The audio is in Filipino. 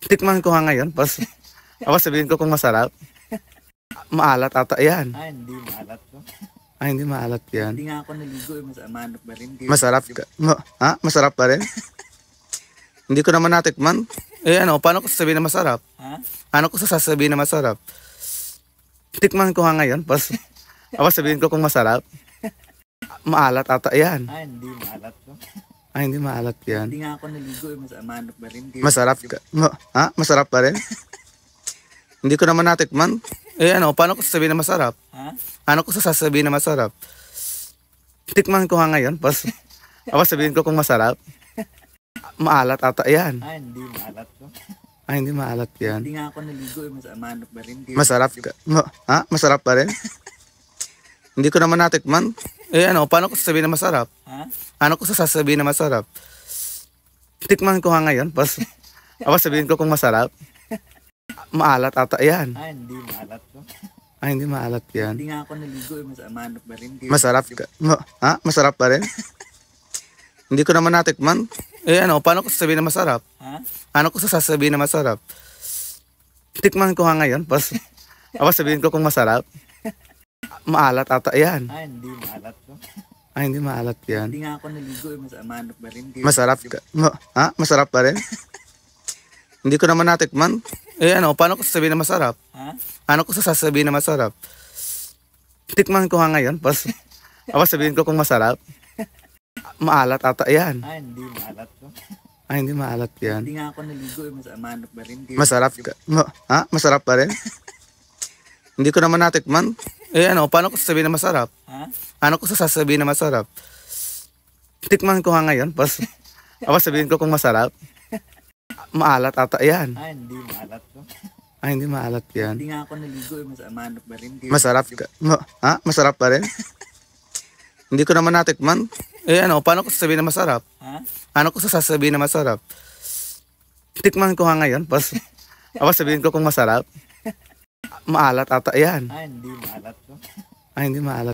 Tikman ko nga ngayon, tapos sabihin ko kung masarap. Maalat ata yan. Hindi maalat to. Hindi maalat yan. Hindi nga ako naligo eh, manok ba rin? Masarap ka. Masarap pa rin? Hindi ko naman natikman. Paano ko sasabihin na masarap? Ano ko sasabihin na masarap? Tikman ko nga ngayon, tapos sabihin ko kung masarap. Maalat ata yan. Hindi maalat to. Hindi maalat yan. Hindi nga ako naligo eh, manok ba rin? Masarap ka. Masarap pa rin? Hindi ko naman natikman. Paano ko sasabihin na masarap? Ano ko sasabihin na masarap? Tikman ko nga ngayon, tapos sabihin ko kung masarap. Maalat ata yan. Hindi maalat to. Hindi maalat yan. Hindi nga ako naligo eh, manok ba rin? Masarap ka. Masarap pa rin? Hindi ko naman natikman. Paano ko sasabihin na masarap? Ano ko sasabihin na masarap? Tikman ko nga ngayon, tapos sabihin ko kung masarap. Maalat ata yan. Hindi maalat to. Hindi maalat yan. Hindi nga ako naligo eh, manok ba rin? Masarap ka. Masarap pa rin? Hindi ko naman natikman. Paano ko sasabihin na masarap? Ano ko sasabihin na masarap? Tikman ko nga ngayon, tapos sabihin ko kung masarap. Maalat ata yan. Hindi maalat to. Hindi maalat yan. Hindi nga ako naligo eh, manok ba rin? Masarap ka. Masarap pa rin? Hindi ko naman natikman. Paano ko sasabihin na masarap? Ano ko sasabihin na masarap? Tikman ko nga ngayon, tapos sabihin ko kung masarap. Maalat ata yan. Hindi maalat to. Hindi maalat yan. Hindi nga ako naligo eh, manok ba rin? Masarap ka. Masarap pa rin? Hindi ko naman natikman. Paano ko sasabihin na masarap? Ano ko sasabihin na masarap? Tikman ko nga ngayon, tapos sabihin ko kung masarap. Maalat ata yan. Hindi maalat to. Hindi maalat yan. Hindi nga ako naligo eh, manok ba rin? Masarap ka. Masarap pa rin? Hindi ko naman natikman. Paano ko sasabihin na masarap? Ano ko sasabihin na masarap? Tikman ko nga ngayon, tapos sabihin ko kung masarap. Maalat ata yan. Hindi maalat to. Hindi maalat.